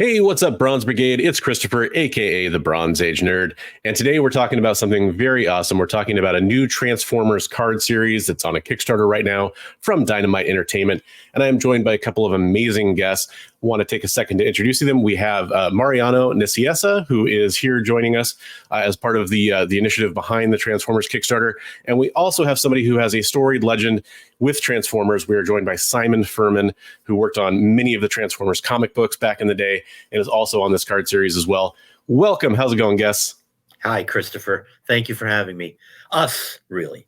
Hey, what's up, Bronze Brigade? It's Christopher, aka the Bronze Age Nerd. And today we're talking about something very awesome. We're talking about a new Transformers card series that's on a Kickstarter right now from Dynamite Entertainment. And I am joined by a couple of amazing guests. Want to take a second to introduce them. We have Mariano Nicieza, who is here joining us as part of the initiative behind the Transformers Kickstarter. And we also have somebody who has a storied legend with Transformers. We are joined by Simon Furman, who worked on many of the Transformers comic books back in the day and is also on this card series as well. Welcome. How's it going, guests? Hi, Christopher. Thank you for having me. Us, really.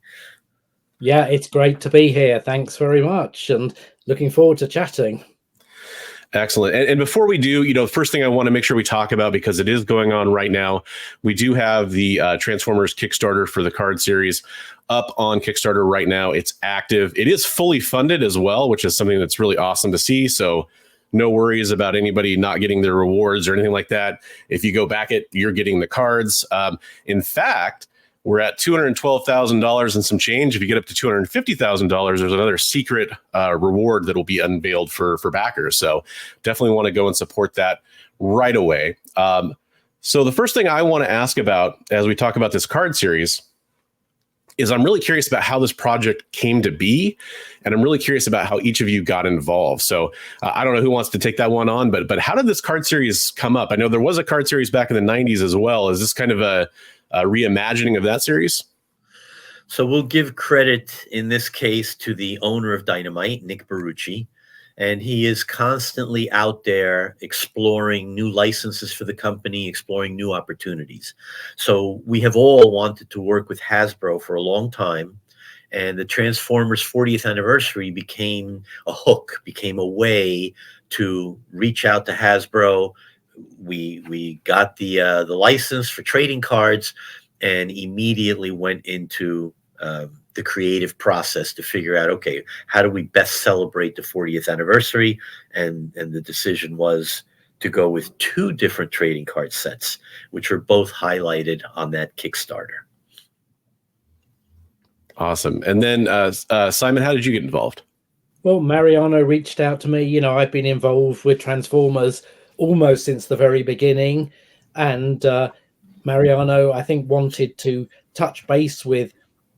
Yeah, it's great to be here. Thanks very much. And looking forward to chatting. Excellent. And before we do, the first thing I want to make sure we talk about, because it is going on right now, we do have the Transformers Kickstarter for the card series up on Kickstarter right now. It's active. It is fully funded as well, which is something that's really awesome to see. So no worries about anybody not getting their rewards or anything like that. If you go back you're getting the cards. In fact, we're at $212,000 and some change. If you get up to $250,000, there's another secret reward that will be unveiled for backers. So definitely want to go and support that right away. So the first thing I want to ask about as we talk about this card series is I'm really curious about how this project came to be, and I'm really curious about how each of you got involved. So I don't know who wants to take that one on, but how did this card series come up? I know there was a card series back in the 90s as well. Is this kind of a reimagining of that series? So we'll give credit in this case to the owner of Dynamite, Nick Barucci, and he is constantly out there exploring new licenses for the company, exploring new opportunities. So we have all wanted to work with Hasbro for a long time, and the Transformers 40th anniversary became a hook, became a way to reach out to Hasbro. We got the license for trading cards and immediately went into the creative process to figure out, okay, how do we best celebrate the 40th anniversary? And the decision was to go with two different trading card sets, which are both highlighted on that Kickstarter. Awesome. And then Simon, how did you get involved? Well, Mariano reached out to me. I've been involved with Transformers almost since the very beginning. And Mariano, I think, wanted to touch base with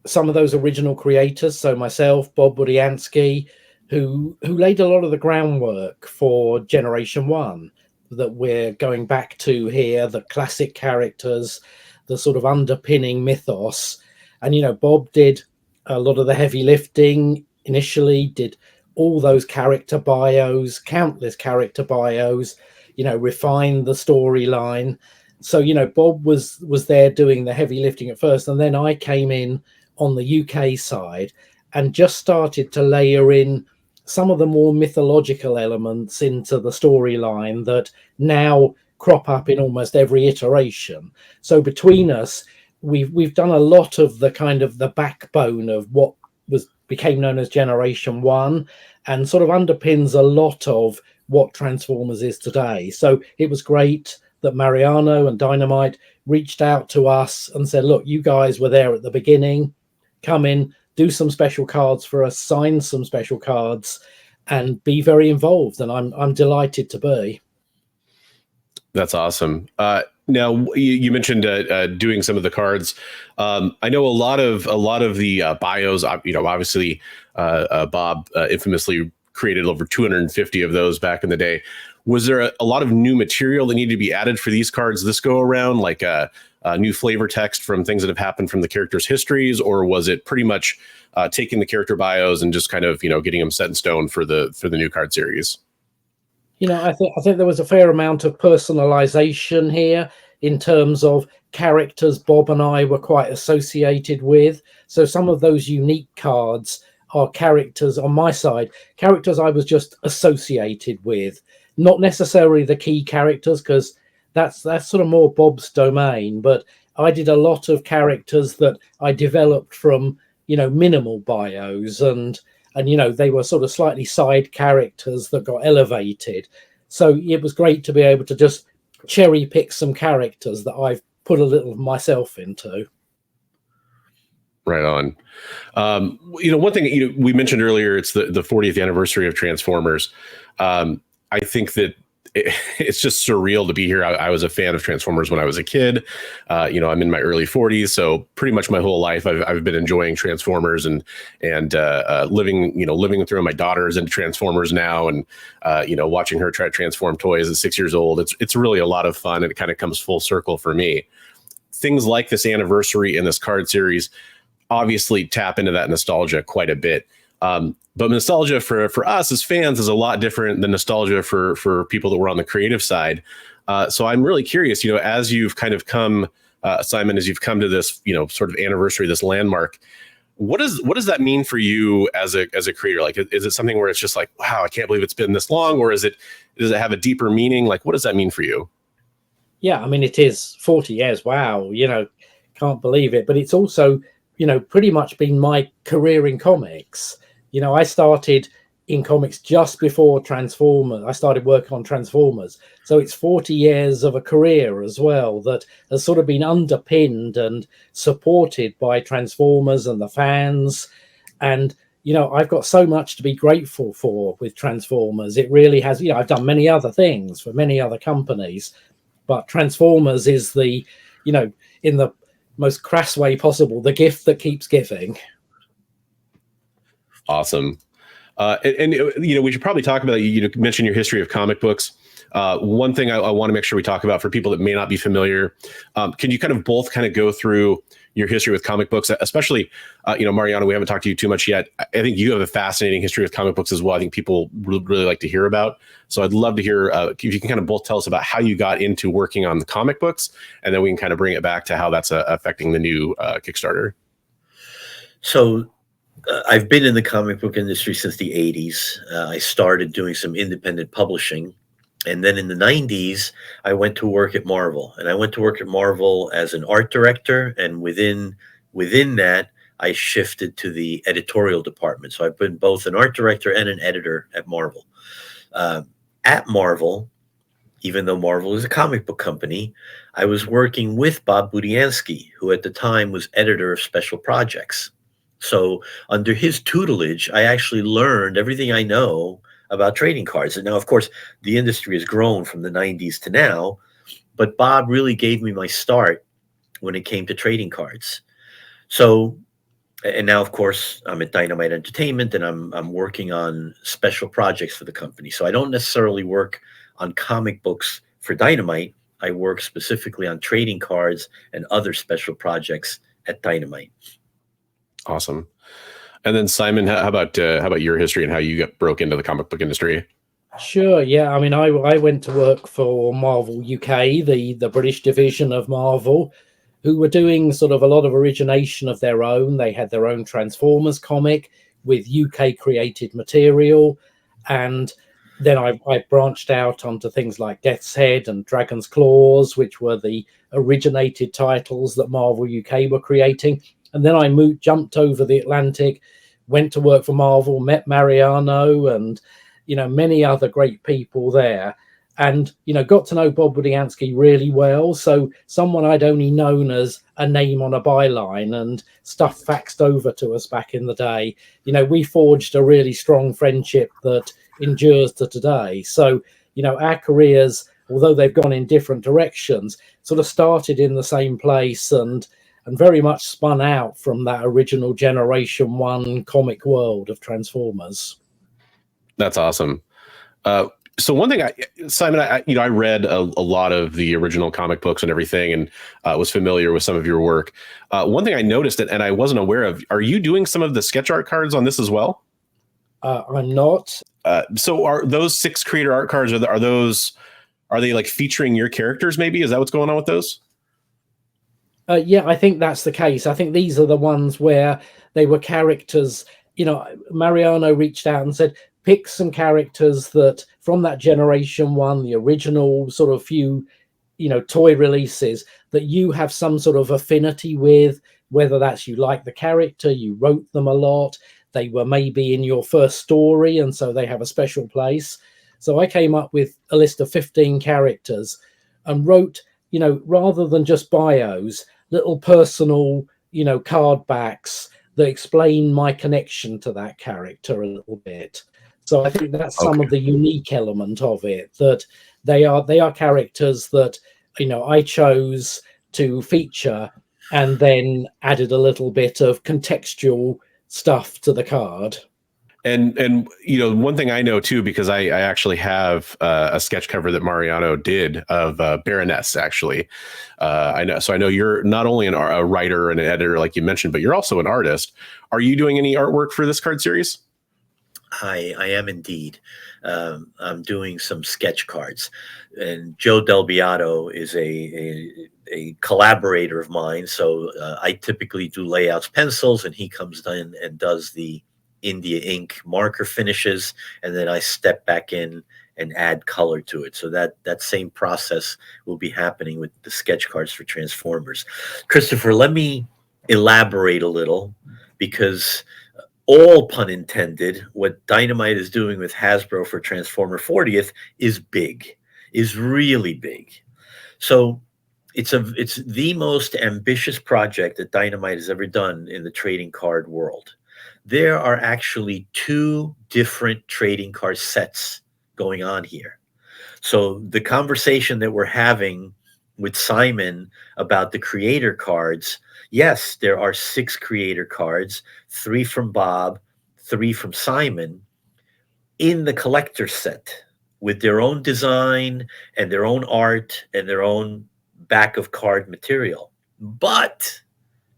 some of those original creators. So myself, Bob Budiansky, who laid a lot of the groundwork for Generation 1 that we're going back to here, the classic characters, the sort of underpinning mythos. And, Bob did a lot of the heavy lifting initially, did all those character bios, countless character bios, refined the storyline. So, Bob was there doing the heavy lifting at first. And then I came in on the UK side and just started to layer in some of the more mythological elements into the storyline that now crop up in almost every iteration. So between us, we've done a lot of the kind of the backbone of what became known as Generation 1 and sort of underpins a lot of what Transformers is today. So it was great that Mariano and Dynamite reached out to us and said, look, you guys were there at the beginning, come in, do some special cards for us, sign some special cards, and be very involved. And I'm delighted to be. That's awesome. Now you mentioned doing some of the cards. I know a lot of the bios. Obviously, Bob infamously created over 250 of those back in the day. Was there a lot of new material that needed to be added for these cards this go around, like a new flavor text from things that have happened from the characters' histories, or was it pretty much taking the character bios and just kind of getting them set in stone for the new card series? I think there was a fair amount of personalization here in terms of characters Bob and I were quite associated with. So some of those unique cards are characters on my side, characters I was just associated with, not necessarily the key characters, because that's sort of more Bob's domain. But I did a lot of characters that I developed from, minimal bios and they were sort of slightly side characters that got elevated. So it was great to be able to just cherry pick some characters that I've put a little of myself into. Right on. One thing we mentioned earlier, it's the 40th anniversary of Transformers. I think that it's just surreal to be here. I was a fan of Transformers when I was a kid. I'm in my early 40s, so pretty much my whole life I've been enjoying Transformers and living through. My daughter's into Transformers now, and watching her try to transform toys at 6 years old. It's really a lot of fun, and it kind of comes full circle for me. Things like this anniversary and this card series obviously tap into that nostalgia quite a bit. But nostalgia for us as fans is a lot different than nostalgia for people that were on the creative side. So I'm really curious, as you've kind of come, Simon, as you've come to this, sort of anniversary, this landmark, what does that mean for you as a creator? Like, is it something where it's just like, wow, I can't believe it's been this long, or does it have a deeper meaning? Like, what does that mean for you? Yeah, I mean, it is 40 years. Wow, can't believe it. But it's also, pretty much been my career in comics. I started in comics just before Transformers. I started working on Transformers. So it's 40 years of a career as well that has sort of been underpinned and supported by Transformers and the fans. And, I've got so much to be grateful for with Transformers. It really has, I've done many other things for many other companies, but Transformers is the, in the most crass way possible, the gift that keeps giving. Awesome. And we should probably talk about, you mentioned your history of comic books. One thing I want to make sure we talk about for people that may not be familiar, can you kind of both go through your history with comic books, especially, Mariano, we haven't talked to you too much yet. I think you have a fascinating history with comic books as well. I think people would really like to hear about. So I'd love to hear if you can kind of both tell us about how you got into working on the comic books, and then we can kind of bring it back to how that's affecting the new Kickstarter. So I've been in the comic book industry since the 80s. I started doing some independent publishing. And then in the 90s, I went to work at Marvel. And I went to work at Marvel as an art director. And within that, I shifted to the editorial department. So I've been both an art director and an editor at Marvel. At Marvel, even though Marvel is a comic book company, I was working with Bob Budiansky, who at the time was editor of Special Projects. So under his tutelage, I actually learned everything I know about trading cards. And now, of course, the industry has grown from the 90s to now, but Bob really gave me my start when it came to trading cards. So, and now, of course, I'm at Dynamite Entertainment, and I'm working on special projects for the company. So I don't necessarily work on comic books for Dynamite. I work specifically on trading cards and other special projects at Dynamite. Awesome. And then Simon, how about your history and how you broke into the comic book industry? Sure. Yeah. I mean, I went to work for Marvel UK, the British division of Marvel, who were doing sort of a lot of origination of their own. They had their own Transformers comic with UK created material. And then I branched out onto things like Death's Head and Dragon's Claws, which were the originated titles that Marvel UK were creating. And then I jumped over the Atlantic, went to work for Marvel, met Mariano and, many other great people there. And, got to know Bob Budiansky really well. So someone I'd only known as a name on a byline, and stuff faxed over to us back in the day. We forged a really strong friendship that endures to today. So, our careers, although they've gone in different directions, sort of started in the same place and very much spun out from that original Generation 1 comic world of Transformers. That's awesome. So one thing, Simon, I read a lot of the original comic books and everything, and was familiar with some of your work. One thing I noticed, and I wasn't aware of, are you doing some of the sketch art cards on this as well? I'm not. So are those 6 creator art cards, are they like featuring your characters maybe? Is that what's going on with those? Yeah, I think that's the case. I think these are the ones where they were characters. Mariano reached out and said, pick some characters that from that Generation 1, the original sort of few, toy releases that you have some sort of affinity with, whether that's you like the character, you wrote them a lot, they were maybe in your first story, and so they have a special place. So I came up with a list of 15 characters and wrote, rather than just bios, little personal, card backs that explain my connection to that character a little bit. So I think that's some Okay. of the unique element of it, that they are characters that, I chose to feature and then added a little bit of contextual stuff to the card. And one thing I know too, because I actually have a sketch cover that Mariano did of Baroness. Actually, I know you're not only a writer and an editor like you mentioned, but you're also an artist. Are you doing any artwork for this card series? I am indeed. I'm doing some sketch cards, and Joe Del Beato is a collaborator of mine. So I typically do layouts, pencils, and he comes in and does the India ink marker finishes, and then I step back in and add color to it. So that same process will be happening with the sketch cards for Transformers. Christopher, let me elaborate a little, because all pun intended, what Dynamite is doing with Hasbro for Transformer 40th is big, is really big. So it's the most ambitious project that Dynamite has ever done in the trading card world. There are actually 2 different trading card sets going on here. So the conversation that we're having with Simon about the creator cards, yes, there are 6 creator cards, 3 from Bob, 3 from Simon, in the collector set with their own design and their own art and their own back of card material. But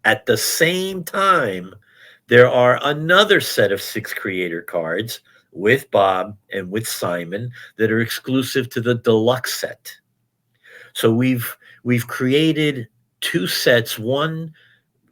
at the same time, there are another set of 6 creator cards with Bob and with Simon that are exclusive to the deluxe set. So we've created 2 sets. One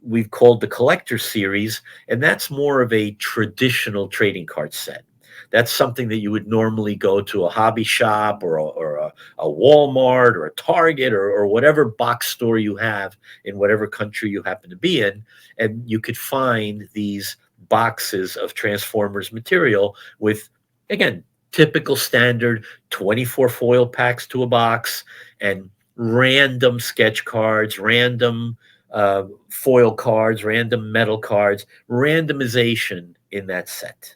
we've called the collector series, and that's more of a traditional trading card set. That's something that you would normally go to a hobby shop or a Walmart or a Target or whatever box store you have in whatever country you happen to be in, and you could find these boxes of Transformers material with, again, typical standard 24 foil packs to a box and random sketch cards, random foil cards, random metal cards, randomization in that set.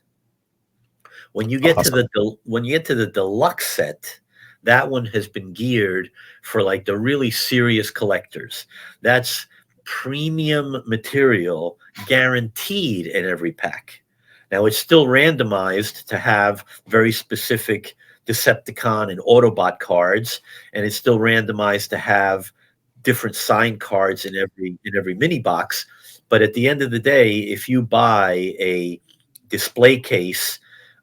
When you get Awesome. to the deluxe set, that one has been geared for like the really serious collectors. That's premium material guaranteed in every pack. Now it's still randomized to have very specific Decepticon and Autobot cards, and it's still randomized to have different sign cards in every mini box. But at the end of the day, if you buy a display case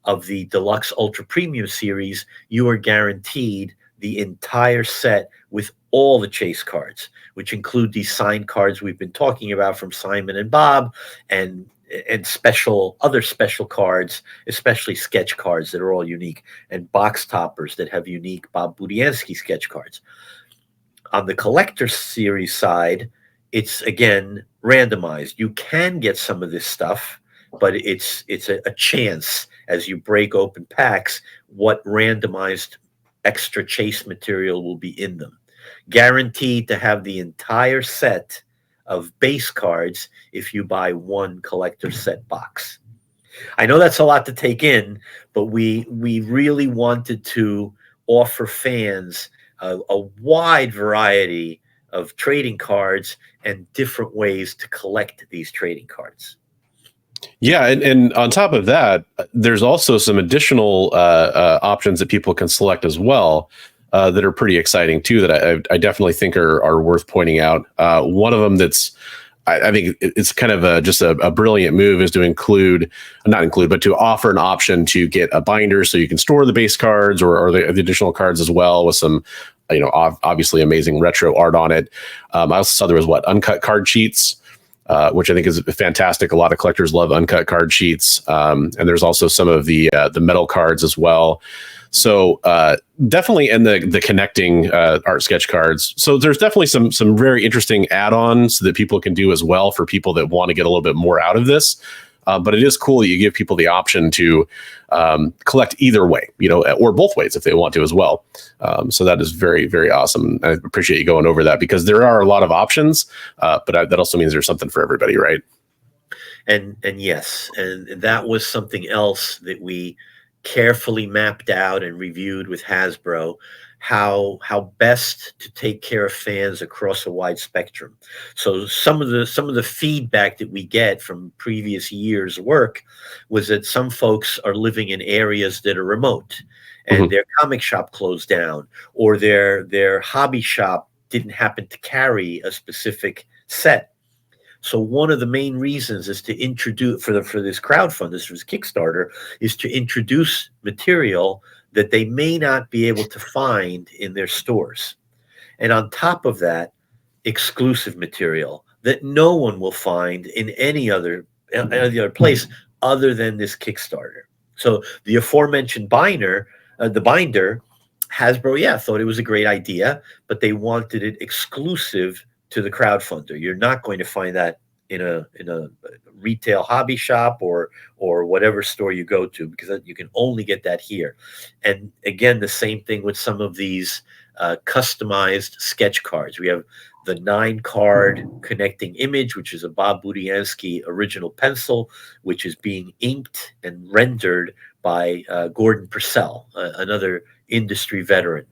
of the Deluxe Ultra Premium series, you are guaranteed the entire set with all the chase cards, which include these signed cards we've been talking about from Simon and Bob, and other special cards, especially sketch cards that are all unique, and box toppers that have unique Bob Budiansky sketch cards. On the collector series side, it's again randomized. You can get some of this stuff, but it's a chance as you break open packs what randomized extra chase material will be in them. Guaranteed to have the entire set of base cards if you buy one collector set box. I know that's a lot to take in, but we really wanted to offer fans a wide variety of trading cards and different ways to collect these trading cards. Yeah, and on top of that, there's also some additional options that people can select as well that are pretty exciting too. That I definitely think are worth pointing out. One of them that's I think it's kind of just a brilliant move is to but to offer an option to get a binder so you can store the base cards or the additional cards as well with some, obviously amazing retro art on it. I also saw there was uncut card sheets, which I think is fantastic. A lot of collectors love uncut card sheets. And there's also some of the metal cards as well. So definitely in the connecting art sketch cards. So there's definitely some very interesting add-ons that people can do as well for people that want to get a little bit more out of this. But it is cool that you give people the option to collect either way, or both ways if they want to as well. So that is very, very awesome. I appreciate you going over that because there are a lot of options, but that also means there's something for everybody, right? And yes, and that was something else that we carefully mapped out and reviewed with Hasbro how best to take care of fans across a wide spectrum. So some of the feedback that we get from previous years' work was that some folks are living in areas that are remote, and their comic shop closed down, or their hobby shop didn't happen to carry a specific set. So one of the main reasons is to introduce for this crowdfund, for this Kickstarter, is to introduce material that they may not be able to find in their stores. And on top of that, exclusive material that no one will find in any other place other than this Kickstarter. So the aforementioned binder, Hasbro, thought it was a great idea, but they wanted it exclusive to the crowdfunder. You're not going to find that in a retail hobby shop or whatever store you go to, because you can only get that here. And again, the same thing with some of these customized sketch cards. We have the 9-card connecting image, which is a Bob Budiansky original pencil, which is being inked and rendered by Gordon Purcell, another industry veteran.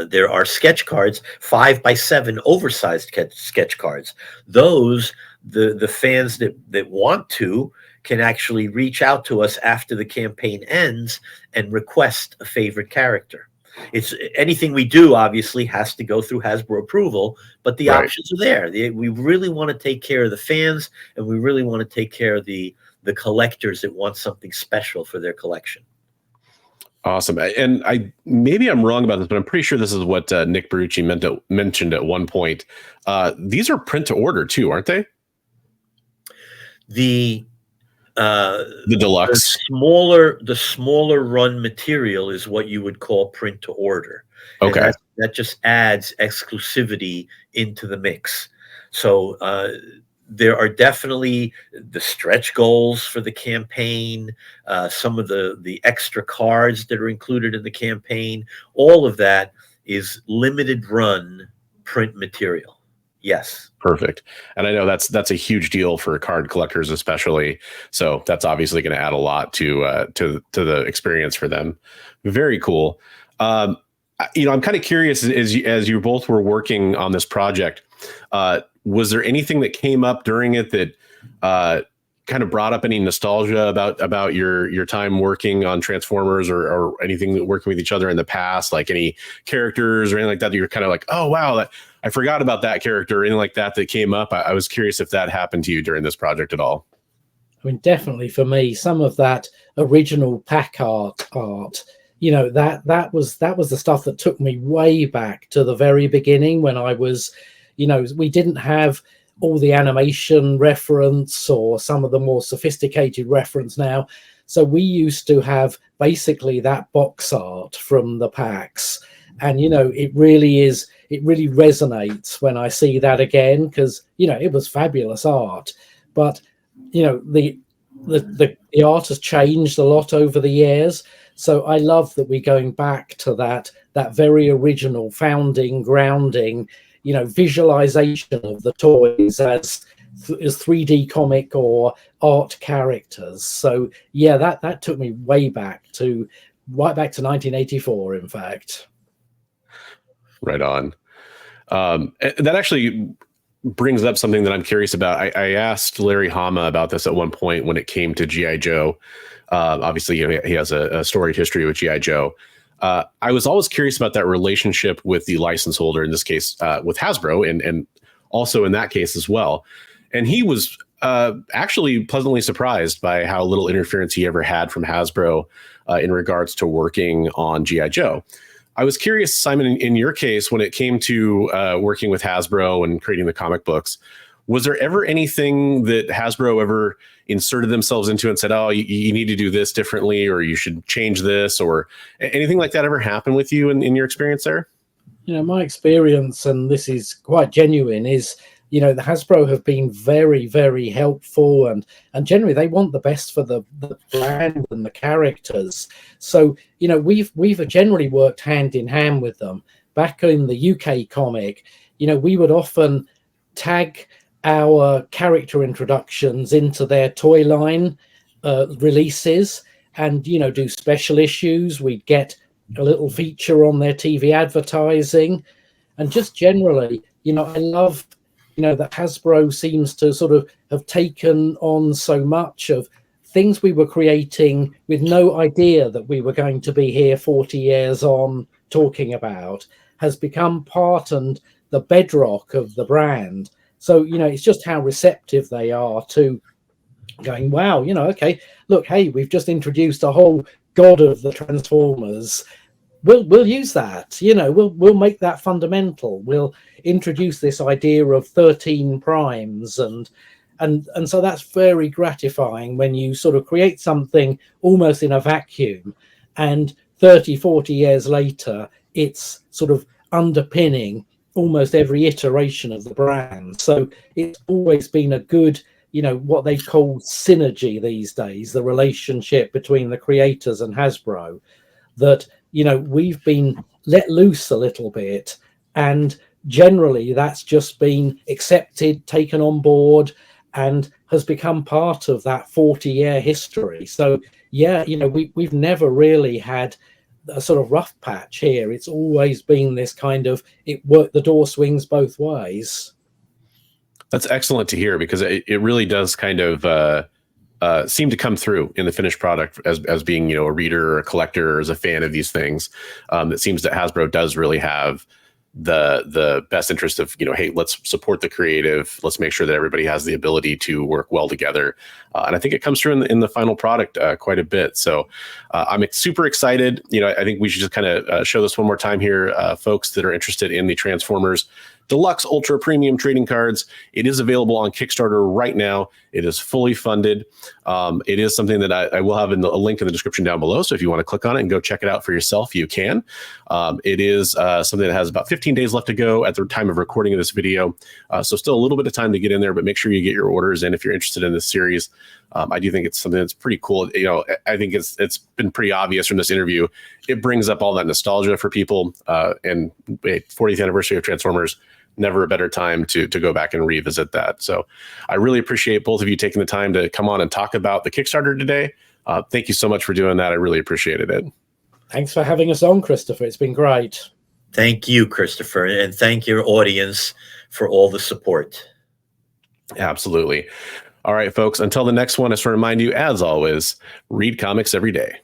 There are sketch cards, 5x7 oversized sketch cards. Those, the fans that want to can actually reach out to us after the campaign ends and request a favorite character. It's anything we do obviously has to go through Hasbro approval, but the options are there. We really want to take care of the fans, and we really want to take care of the collectors that want something special for their collection. Awesome. And maybe I'm wrong about this, but I'm pretty sure this is what Nick Barucci mentioned at one point. These are print to order too, aren't they? The deluxe, the smaller run material is what you would call print to order. Okay. And that just adds exclusivity into the mix. So there are definitely the stretch goals for the campaign, some of the extra cards that are included in the campaign. All of that is limited run print material. Yes. Perfect. And I know that's a huge deal for card collectors, especially. So that's obviously going to add a lot to the experience for them. Very cool. I'm kind of curious, as you both were working on this project, was there anything that came up during it that kind of brought up any nostalgia about your time working on Transformers, or anything that working with each other in the past, like any characters or anything like that you're kind of like, oh wow, I forgot about that character, or anything like that came up? I was curious if that happened to you during this project at all. I mean, definitely for me, some of that original pack art, that was the stuff that took me way back to the very beginning when I was, we didn't have all the animation reference or some of the more sophisticated reference now. So we used to have basically that box art from the packs. And, it really resonates when I see that again, because, it was fabulous art. But, the art has changed a lot over the years. So I love that we're going back to that very original founding, grounding, visualization of the toys as 3D comic or art characters. So yeah, that took me right back to 1984, in fact. Right on. That actually brings up something that I'm curious about. I asked Larry Hama about this at one point when it came to G.I. Joe. Obviously, he has a storied history with G.I. Joe. I was always curious about that relationship with the license holder, in this case, with Hasbro, and also in that case as well. And he was actually pleasantly surprised by how little interference he ever had from Hasbro in regards to working on G.I. Joe. I was curious, Simon, in your case, when it came to working with Hasbro and creating the comic books, was there ever anything that Hasbro ever inserted themselves into and said, oh, you need to do this differently, or you should change this, or anything like that ever happened with you in your experience there? My experience, and this is quite genuine, is, the Hasbro have been very, very helpful, and generally they want the best for the brand and the characters. So, we've generally worked hand in hand with them. Back in the UK comic, we would often tag our character introductions into their toy line releases, and, do special issues. We'd get a little feature on their TV advertising, and just generally, I love, that Hasbro seems to sort of have taken on so much of things we were creating with no idea that we were going to be here 40 years on talking about, has become part and the bedrock of the brand. So, it's just how receptive they are to going, wow, okay, look, hey, we've just introduced a whole god of the Transformers. We'll use that, we'll make that fundamental. We'll introduce this idea of 13 primes, and so that's very gratifying when you sort of create something almost in a vacuum, and 30, 40 years later, it's sort of underpinning almost every iteration of the brand. So it's always been a good, what they call synergy these days, the relationship between the creators and Hasbro, that, we've been let loose a little bit, and generally that's just been accepted, taken on board, and has become part of that 40-year history. So yeah, we've never really had a sort of rough patch here. It's always been this kind of, the door swings both ways. That's excellent to hear, because it really does kind of seem to come through in the finished product as being, a reader or a collector or as a fan of these things. It seems that Hasbro does really have the best interest of, hey, let's support the creative. Let's make sure that everybody has the ability to work well together. And I think it comes through in the final product quite a bit. So I'm super excited. I think we should just kind of show this one more time here, folks that are interested in the Transformers Deluxe Ultra Premium trading cards. It is available on Kickstarter right now. It is fully funded. It is something that I will have a link in the description down below. So if you want to click on it and go check it out for yourself, you can. It is something that has about 15 days left to go at the time of recording of this video. So still a little bit of time to get in there, but make sure you get your orders in if you're interested in this series. I do think it's something that's pretty cool. I think it's been pretty obvious from this interview. It brings up all that nostalgia for people. And 40th anniversary of Transformers, never a better time to go back and revisit that. So I really appreciate both of you taking the time to come on and talk about the Kickstarter today. Thank you so much for doing that. I really appreciated it. Thanks for having us on, Christopher. It's been great. Thank you, Christopher, and thank your audience for all the support. Absolutely. All right, folks, until the next one, I just want to remind you, as always, read comics every day.